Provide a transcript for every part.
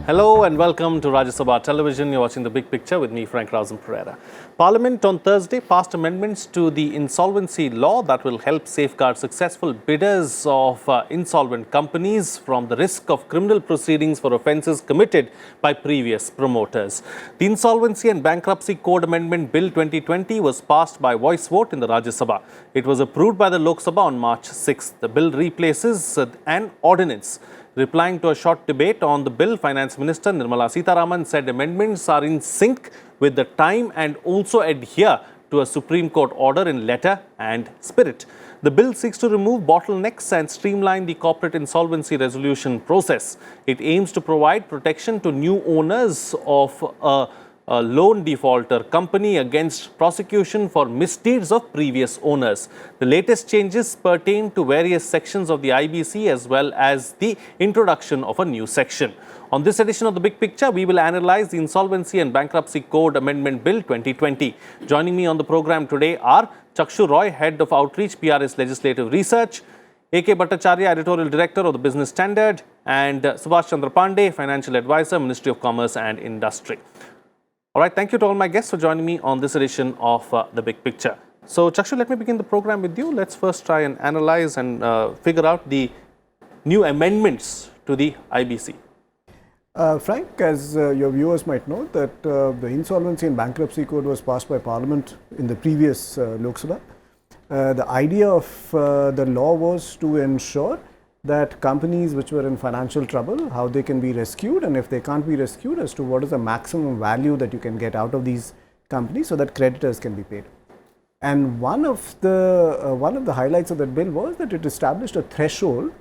Hello and welcome to Rajya Sabha television. You're watching The Big Picture with me, Frank Pereira. Parliament on Thursday passed amendments to the insolvency law that will help safeguard successful bidders of insolvent companies from the risk of criminal proceedings for offences committed by previous promoters. The Insolvency and Bankruptcy Code Amendment Bill 2020 was passed by voice vote in the Rajya Sabha. It was approved by the Lok Sabha on March 6th. The bill replaces an ordinance. Replying to a short debate on the bill, Finance Minister Nirmala Sitharaman said amendments are in sync with the time and also adhere to a Supreme Court order in letter and spirit. The bill seeks to remove bottlenecks and streamline the corporate insolvency resolution process. It aims to provide protection to new owners of a loan defaulter company against prosecution for misdeeds of previous owners. The latest changes pertain to various sections of the IBC as well as the introduction of a new section. On this edition of The Big Picture, we will analyze the Insolvency and Bankruptcy Code Amendment Bill 2020. Joining me on the program today are Chakshu Roy, Head of Outreach, PRS Legislative Research, A.K. Bhattacharya, Editorial Director of the Business Standard, and Subhash Chandra Pandey, Financial Advisor, Ministry of Commerce and Industry. All right, thank you to all my guests for joining me on this edition of The Big Picture. So, Chakshu, let me begin the program with you. Let's first try and analyze and figure out the new amendments to the IBC. Frank, as your viewers might know, that the Insolvency and Bankruptcy Code was passed by Parliament in the previous Lok Sabha. The idea of the law was to ensure that companies which were in financial trouble, how they can be rescued, and if they can't be rescued, as to what is the maximum value that you can get out of these companies so that creditors can be paid. And one of the highlights of that bill was that it established a threshold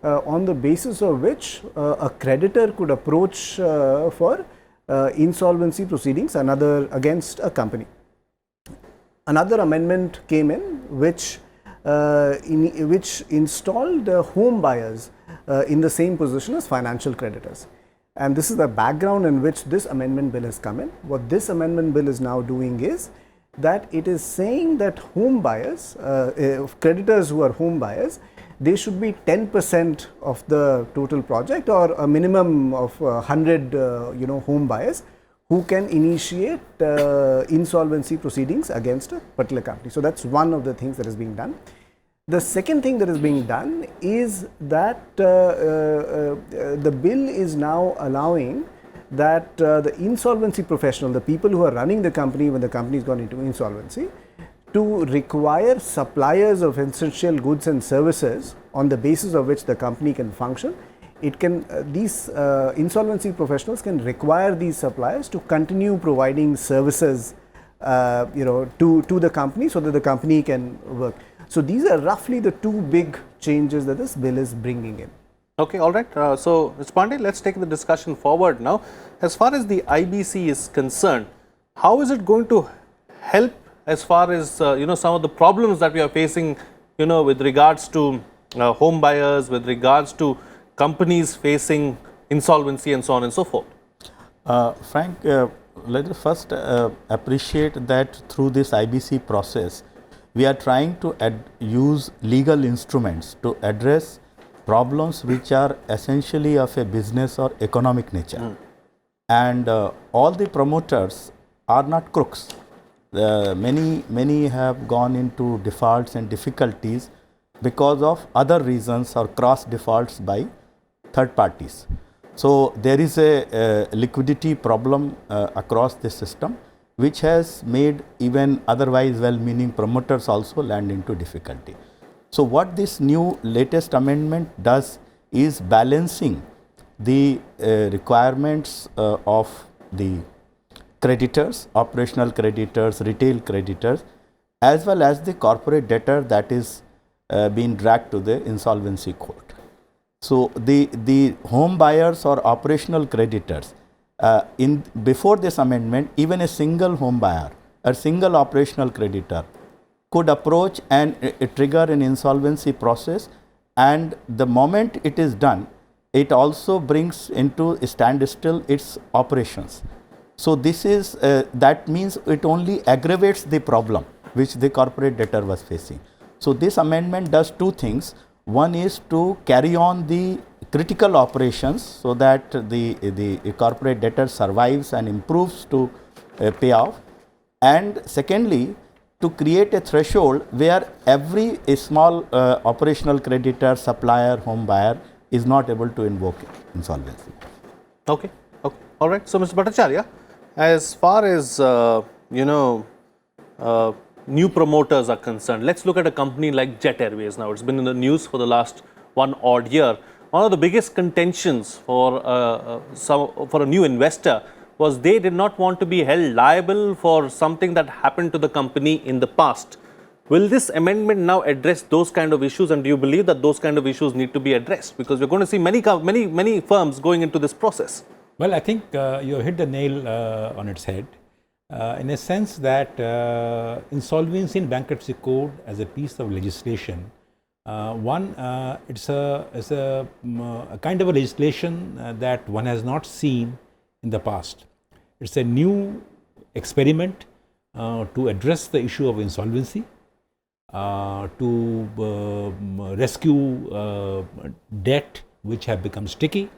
on the basis of which a creditor could approach for insolvency proceedings against a company. Another amendment came in which installed home buyers in the same position as financial creditors. And this is the background in which this amendment bill has come in. What this amendment bill is now doing is that it is saying that home buyers, creditors who are home buyers, they should be 10% of the total project, or a minimum of 100 home buyers who can initiate insolvency proceedings against a particular company. So that's one of the things that is being done. The second thing that is being done is that the bill is now allowing that the insolvency professional, the people who are running the company when the company has gone into insolvency, to require suppliers of essential goods and services on the basis of which the company can function. It can these insolvency professionals can require these suppliers to continue providing services to the company so that the company can work. So these are roughly the two big changes that this bill is bringing in. Okay, all right. So, Mr. Pandey, let's take the discussion forward now. As far as the IBC is concerned, how is it going to help as far as some of the problems that we are facing, with regards to home buyers, with regards to companies facing insolvency and so on and so forth? Frank, let us first appreciate that through this IBC process, we are trying to use legal instruments to address problems which are essentially of a business or economic nature. And all the promoters are not crooks. Many have gone into defaults and difficulties because of other reasons or cross defaults by third parties. So there is a liquidity problem across the system, which has made even otherwise well-meaning promoters also land into difficulty. So what this new latest amendment does is balancing the requirements of the creditors, operational creditors, retail creditors, as well as the corporate debtor that is being dragged to the insolvency court. So the home buyers or operational creditors, before this amendment, even a single home buyer, a single operational creditor could approach and trigger an insolvency process, and the moment it is done, it also brings into a standstill its operations. So this is that means it only aggravates the problem which the corporate debtor was facing. So this amendment does two things. One is to carry on the critical operations so that the corporate debtor survives and improves to pay off. And secondly, to create a threshold where every small operational creditor, supplier, home buyer is not able to invoke insolvency. Okay. Okay. All right. So, Mr. Bhattacharya, as far as new promoters are concerned, let's look at a company like Jet Airways now. It's been in the news for the last one odd year. One of the biggest contentions for a new investor was they did not want to be held liable for something that happened to the company in the past. Will this amendment now address those kind of issues, and do you believe that those kind of issues need to be addressed? Because we're going to see many firms going into this process. Well, I think you hit the nail on its head. In a sense that Insolvency and Bankruptcy Code as a piece of legislation, it's a kind of a legislation that one has not seen in the past. It's a new experiment to address the issue of insolvency, to rescue debt which have become sticky.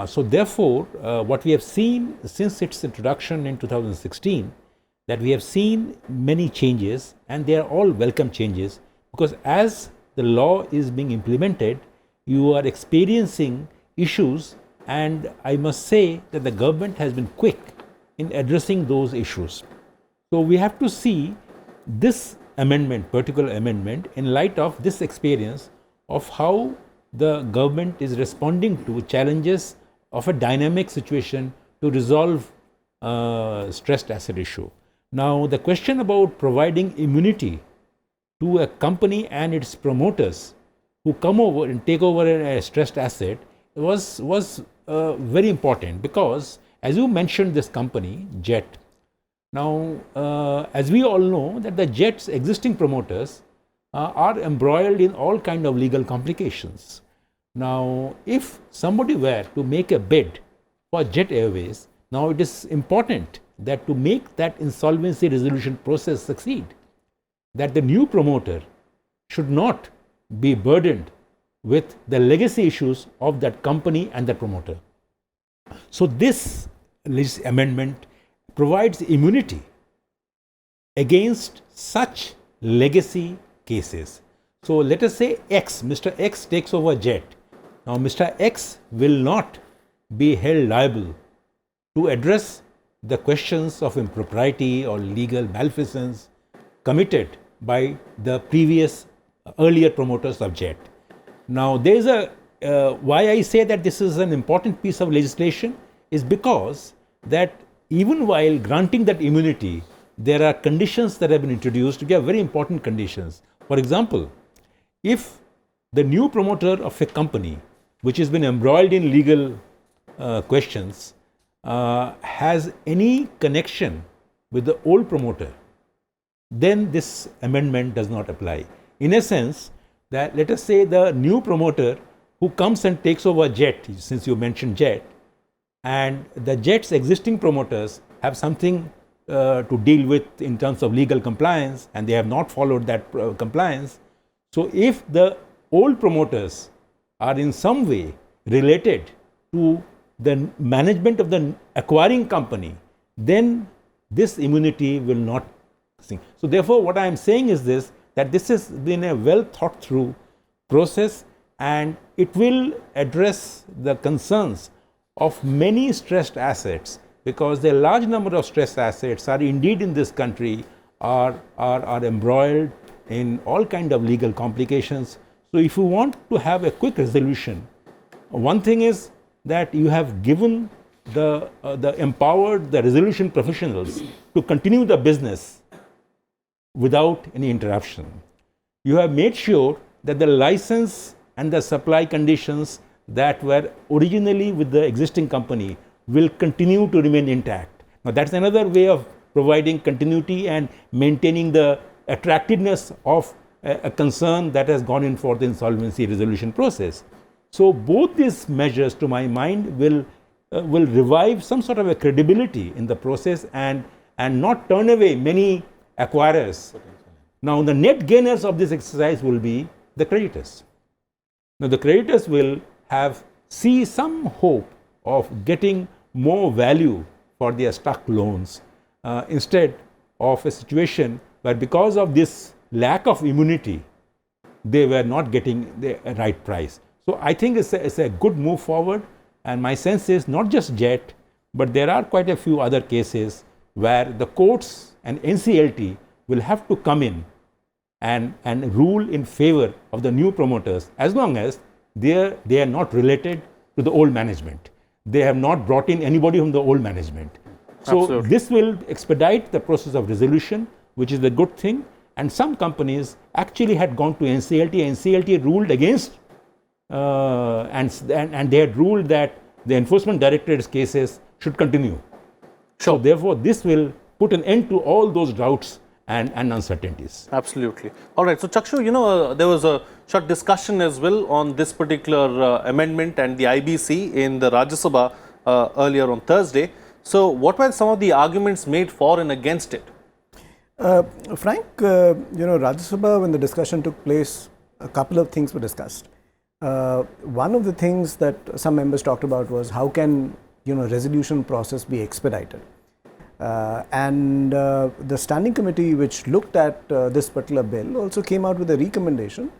So therefore, what we have seen since its introduction in 2016, that we have seen many changes, and they are all welcome changes, because as the law is being implemented, you are experiencing issues, and I must say that the government has been quick in addressing those issues. So we have to see this amendment, particular amendment, in light of this experience of how the government is responding to challenges of a dynamic situation to resolve stressed asset issue. Now, the question about providing immunity to a company and its promoters who come over and take over a stressed asset was very important, because as you mentioned this company, Jet. Now, as we all know that the Jet's existing promoters are embroiled in all kind of legal complications. Now, if somebody were to make a bid for Jet Airways, now it is important that to make that insolvency resolution process succeed, that the new promoter should not be burdened with the legacy issues of that company and the promoter. So this amendment provides immunity against such legacy cases. So let us say X, Mr. X takes over Jet. Now Mr. X will not be held liable to address the questions of impropriety or legal malfeasance committed by the previous earlier promoters of Jet. Now there is why I say that this is an important piece of legislation is because that even while granting that immunity, there are conditions that have been introduced which are very important conditions. For example, if the new promoter of a company which has been embroiled in legal questions has any connection with the old promoter, then this amendment does not apply. In a sense, that let us say the new promoter who comes and takes over Jet, since you mentioned Jet, and the Jet's existing promoters have something to deal with in terms of legal compliance, and they have not followed that compliance. So if the old promoters are in some way related to the management of the acquiring company, then this immunity will not sing. So therefore, what I am saying is this, that this has been a well thought through process, and it will address the concerns of many stressed assets, because a large number of stressed assets are indeed in this country are embroiled in all kind of legal complications. So if you want to have a quick resolution, one thing is that you have given the empowered the resolution professionals to continue the business without any interruption. You have made sure that the license and the supply conditions that were originally with the existing company will continue to remain intact. Now that's another way of providing continuity and maintaining the attractiveness of a concern that has gone in for the insolvency resolution process. So both these measures, to my mind, will revive some sort of a credibility in the process and not turn away many acquirers. Now the net gainers of this exercise will be the creditors. Now the creditors will see some hope of getting more value for their stuck loans instead of a situation where because of this lack of immunity, they were not getting the right price. So I think it's a good move forward, and my sense is not just JET, but there are quite a few other cases where the courts and NCLT will have to come in and rule in favor of the new promoters as long as they are not related to the old management. They have not brought in anybody from the old management. So Absolutely. this will expedite the process of resolution, which is a good thing. And some companies actually had gone to NCLT. NCLT ruled against, and they had ruled that the enforcement directorate's cases should continue. Sure. So therefore, this will put an end to all those doubts and uncertainties. Absolutely. All right. So, Chakshu, there was a short discussion as well on this particular amendment and the IBC in the Rajya Sabha earlier on Thursday. So, what were some of the arguments made for and against it? Frank, Rajya Sabha, when the discussion took place, a couple of things were discussed. One of the things that some members talked about was how can resolution process be expedited. And the standing committee which looked at this particular bill also came out with a recommendation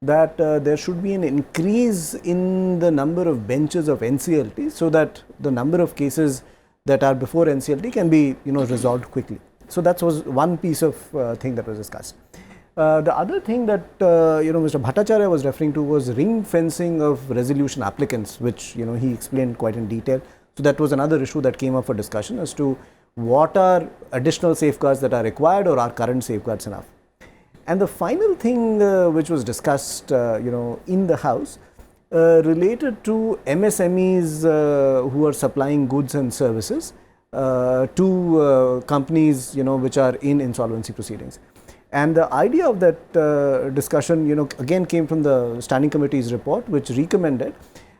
that there should be an increase in the number of benches of NCLT so that the number of cases that are before NCLT can be resolved quickly. So that was one piece of thing that was discussed. The other thing that Mr. Bhattacharya was referring to was ring fencing of resolution applicants, which he explained quite in detail. So that was another issue that came up for discussion as to what are additional safeguards that are required or are current safeguards enough. And the final thing which was discussed in the House related to MSMEs who are supplying goods and services to companies which are in insolvency proceedings. And the idea of that discussion again came from the standing committee's report, which recommended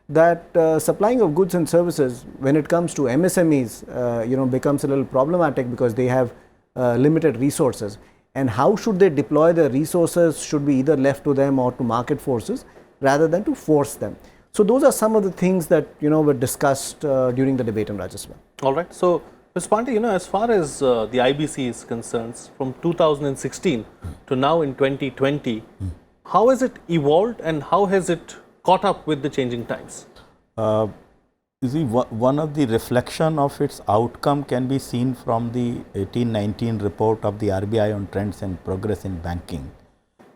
that supplying of goods and services when it comes to MSMEs becomes a little problematic because they have limited resources, and how should they deploy their resources should be either left to them or to market forces rather than to force them. So those are some of the things that were discussed during the debate in Rajya Sabha. All right. So, Ms. Pandey, as far as the IBC is concerned, from 2016 to now in 2020, how has it evolved and how has it caught up with the changing times? You see, one of the reflection of its outcome can be seen from the 1819 report of the RBI on trends and progress in banking,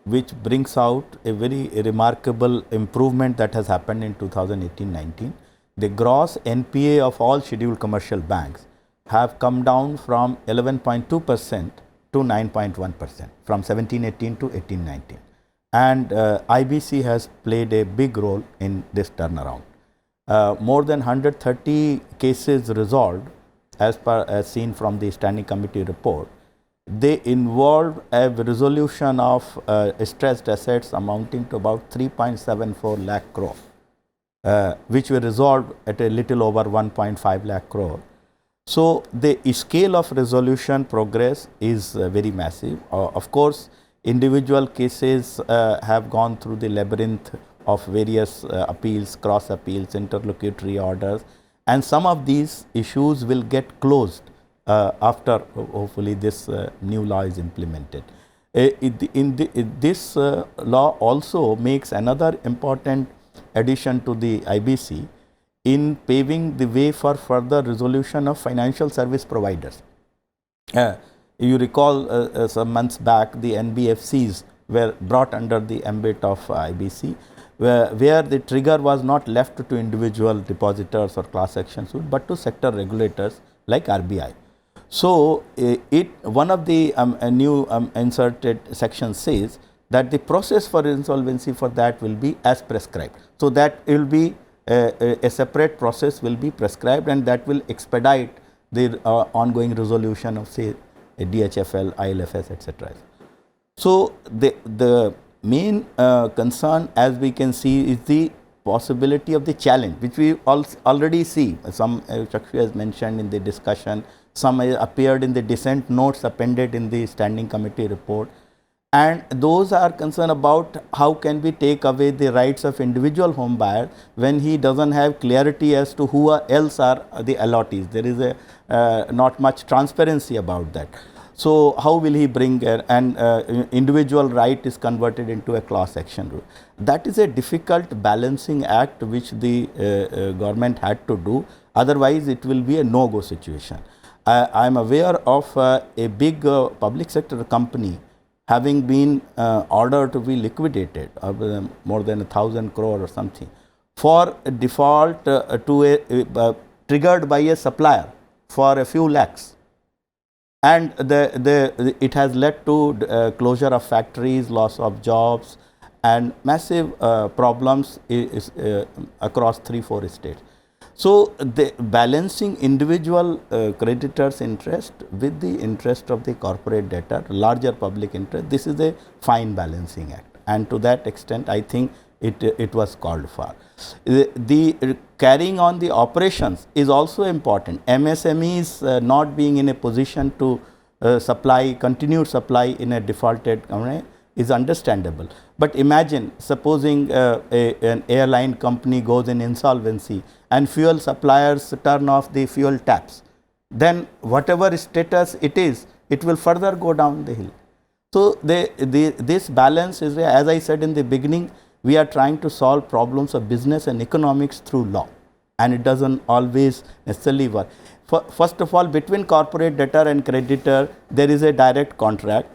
which brings out a very remarkable improvement that has happened in 2018-19. The gross NPA of all scheduled commercial banks have come down from 11.2% to 9.1% from 17-18 to 18-19. And IBC has played a big role in this turnaround. More than 130 cases resolved as seen from the standing committee report. They involved a resolution of stressed assets amounting to about 3.74 lakh crore, which were resolved at a little over 1.5 lakh crore. So the scale of resolution progress is very massive. Of course, individual cases have gone through the labyrinth of various appeals, cross appeals, interlocutory orders, and some of these issues will get closed after hopefully this new law is implemented. This law also makes another important addition to the IBC in paving the way for further resolution of financial service providers. You recall some months back the NBFCs were brought under the ambit of IBC, where the trigger was not left to individual depositors or class action suit, but to sector regulators like RBI. So, one of the new inserted section says that the process for insolvency for that will be as prescribed. So, that it will be a separate process will be prescribed, and that will expedite the ongoing resolution of, say, a DHFL, ILFS, etc. So, the main concern, as we can see, is the possibility of the challenge, which we already see. Some Chakshu has mentioned in the discussion, some appeared in the dissent notes appended in the standing committee report. and those are concerned about how can we take away the rights of individual home buyer when he doesn't have clarity as to who else are the allottees. There is a not much transparency about that. So how will he bring an individual right is converted into a class action rule? That is a difficult balancing act which the government had to do. Otherwise, it will be a no-go situation. I am aware of a big public sector company having been ordered to be liquidated, more than 1,000 crore or something, for a default triggered by a supplier for a few lakhs. And it has led to closure of factories, loss of jobs, and massive problems across 3-4 states. So, the balancing individual creditors' interest with the interest of the corporate debtor, larger public interest, this is a fine balancing act, and to that extent I think it was called for. The carrying on the operations is also important. MSMEs not being in a position to continued supply in a defaulted company is understandable. But imagine, supposing an airline company goes in insolvency and fuel suppliers turn off the fuel taps, then whatever status it is, it will further go down the hill. So, this balance is, as I said in the beginning, we are trying to solve problems of business and economics through law, and it doesn't always necessarily work. First of all, between corporate debtor and creditor, there is a direct contract,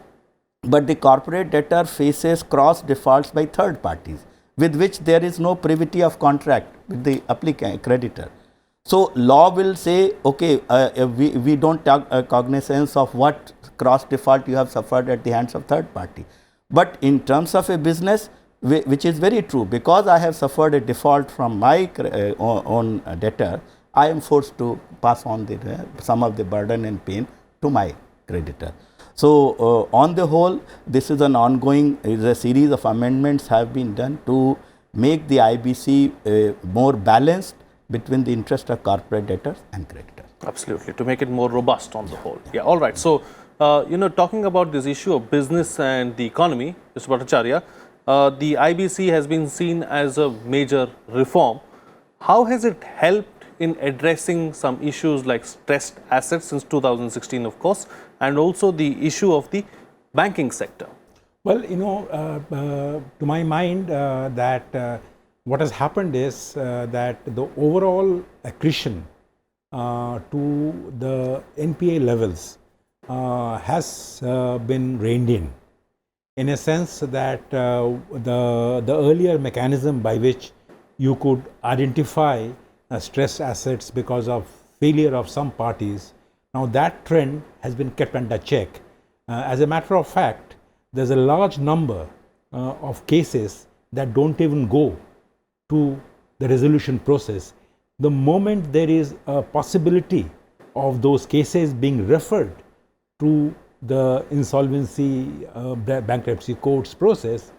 but the corporate debtor faces cross defaults by third parties, with which there is no privity of contract with the applicant creditor. So, law will say, okay, we don't take cognizance of what cross default you have suffered at the hands of third party. But in terms of a business, which is very true, because I have suffered a default from my own debtor, I am forced to pass on some of the burden and pain to my creditor. So, on the whole, this is an ongoing, a series of amendments have been done to make the IBC more balanced between the interest of corporate debtors and creditors. Absolutely, to make it more robust on the whole. Yeah, all right. So, talking about this issue of business and the economy, Mr. Bhattacharya, the IBC has been seen as a major reform. How has it helped in addressing some issues like stressed assets since 2016, of course, and also the issue of the banking sector? Well, to my mind, that what has happened is that the overall accretion to the NPA levels has been reined in a sense that the earlier mechanism by which you could identify stressed assets because of failure of some parties, now that trend has been kept under check. As a matter of fact, there's a large number of cases that don't even go to the resolution process. The moment there is a possibility of those cases being referred to the insolvency bankruptcy courts process,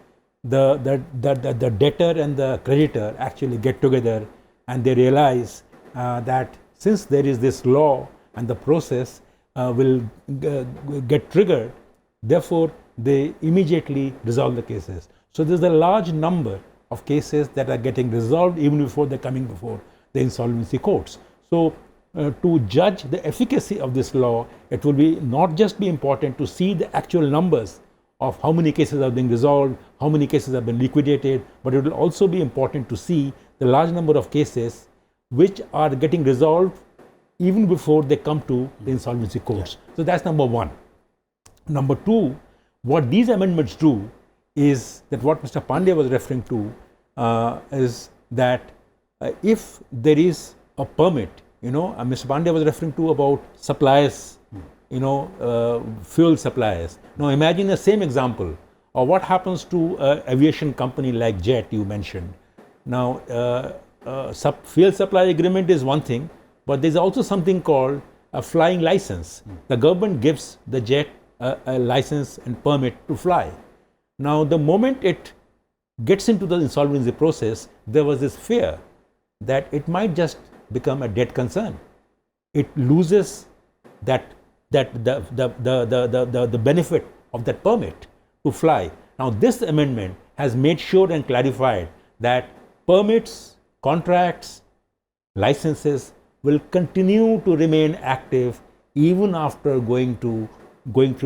the debtor and the creditor actually get together and they realize that since there is this law and the process will get triggered, therefore they immediately resolve the cases. So there's a large number of cases that are getting resolved even before they're coming before the insolvency courts. So to judge the efficacy of this law, it will be not just be important to see the actual numbers of how many cases are being resolved, how many cases have been liquidated, but it will also be important to see the large number of cases which are getting resolved even before they come to the insolvency courts. Yeah. So that's number one. Number two, what these amendments do is that what Mr. Pandey was referring to is that if there is a permit, Mr. Pandey was referring to about suppliers, fuel suppliers. Now imagine the same example of what happens to an aviation company like Jet you mentioned. Now fuel supply agreement is one thing, but there's also something called a flying license. The government gives the Jet a license and permit to fly. Now the moment it gets into the insolvency process, there was this fear that it might just become a debt concern. It loses the benefit of that permit. to fly. Now, this amendment has made sure and clarified that permits, contracts, licenses will continue to remain active even after going through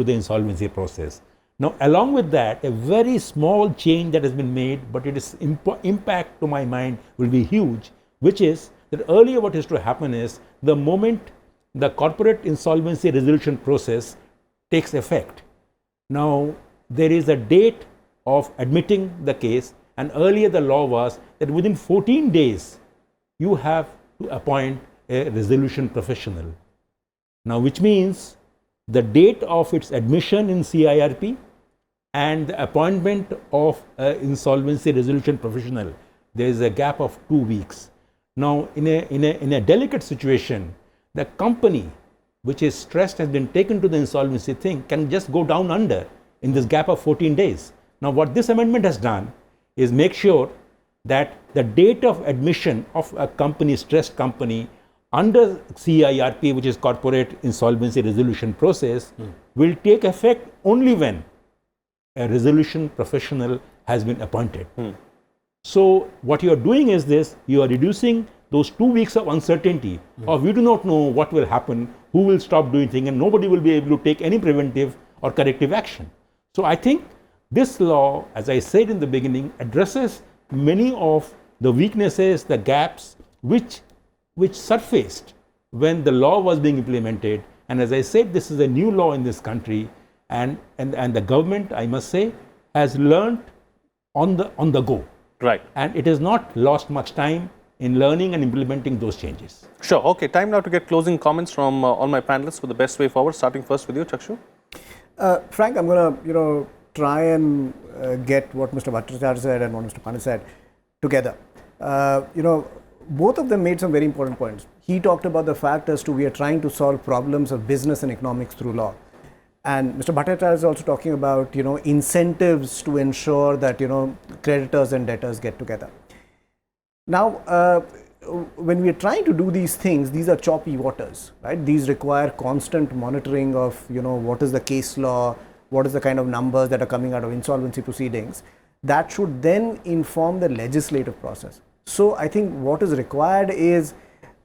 the insolvency process. Now, along with that, a very small change that has been made, but its impact to my mind will be huge, which is that earlier what used to happen is the moment the corporate insolvency resolution process takes effect. Now, there is a date of admitting the case, and earlier the law was that within 14 days you have to appoint a resolution professional. Now, which means the date of its admission in CIRP and the appointment of an insolvency resolution professional, there is a gap of 2 weeks. Now, in a delicate situation, the company which is stressed has been taken to the insolvency thing can just go down under in this gap of 14 days. Now, what this amendment has done is make sure that the date of admission of a company, stressed company, under CIRP, which is Corporate Insolvency Resolution Process, will take effect only when a resolution professional has been appointed. So, what you are doing is this, you are reducing those 2 weeks of uncertainty of we do not know what will happen, who will stop doing things, and nobody will be able to take any preventive or corrective action. So, I think this law, as I said in the beginning, addresses many of the weaknesses, the gaps which surfaced when the law was being implemented. And as I said, this is a new law in this country, and the government, I must say, has learned on the go. Right. And it has not lost much time in learning and implementing those changes. Sure. Okay. Time now to get closing comments from all my panelists for the best way forward. Starting first with you, Chakshu. Frank, I'm going to try and get what Mr. Bhattacharya said and what Mr. Pandey said together. Both of them made some very important points. He talked about the fact as to we are trying to solve problems of business and economics through law. And Mr. Bhattacharya is also talking about, incentives to ensure that, creditors and debtors get together. Now, when we are trying to do these things, these are choppy waters, right? These require constant monitoring of, what is the case law, what is the kind of numbers that are coming out of insolvency proceedings. That should then inform the legislative process. So, I think what is required is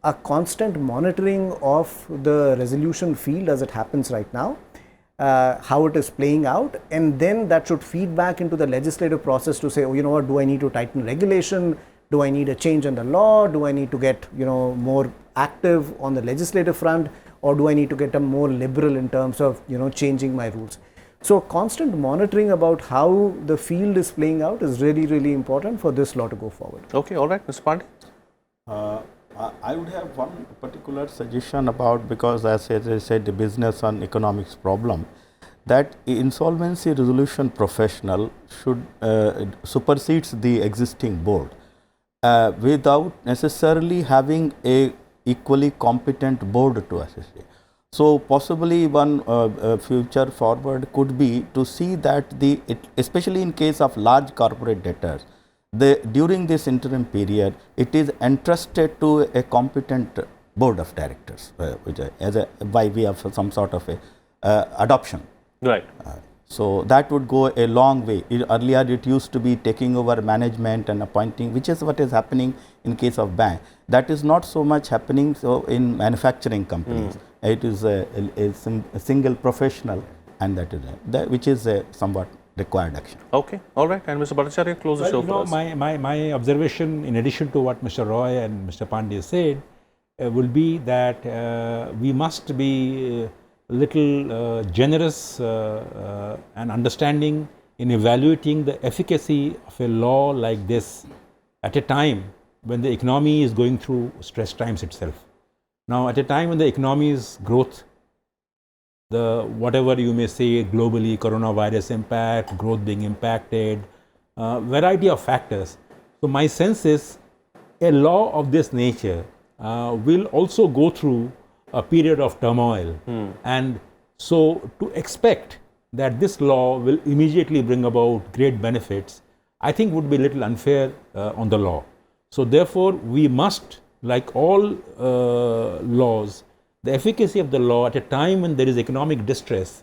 a constant monitoring of the resolution field as it happens right now, how it is playing out, and then that should feed back into the legislative process to say, oh, what, do I need to tighten regulation? Do I need a change in the law? Do I need to get, more active on the legislative front, or do I need to get a more liberal in terms of, changing my rules? So, constant monitoring about how the field is playing out is really, really important for this law to go forward. Okay, all right, Mr. Pandey. I would have one particular suggestion about, because as I said, the business and economics problem, that insolvency resolution professional should supersedes the existing board without necessarily having a equally competent board to assist it. So, possibly one future forward could be to see that especially in case of large corporate debtors, during this interim period, it is entrusted to a competent board of directors, which by way of some sort of a adoption. Right. So, that would go a long way. Earlier, it used to be taking over management and appointing, which is what is happening in case of bank. That is not so much happening in manufacturing companies. It is a single professional, and that is which is a somewhat required action. Okay, all right. And Mr. Bhattacharya, close the show for us. My observation, in addition to what Mr. Roy and Mr. Pandey said, will be that we must be little generous and understanding in evaluating the efficacy of a law like this at a time when the economy is going through stress times itself. Now, at a time when the economy's growth, whatever you may say globally, coronavirus impact, growth being impacted, variety of factors. So, my sense is a law of this nature will also go through a period of turmoil. And so, to expect that this law will immediately bring about great benefits, I think would be a little unfair on the law. So, therefore, we must, like all the efficacy of the law at a time when there is economic distress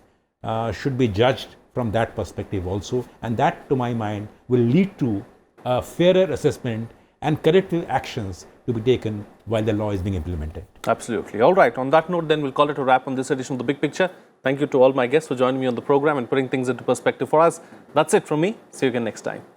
should be judged from that perspective also, and that, to my mind, will lead to a fairer assessment and corrective actions to be taken while the law is being implemented. Absolutely. All right. On that note, then we'll call it a wrap on this edition of The Big Picture. Thank you to all my guests for joining me on the program and putting things into perspective for us. That's it from me. See you again next time.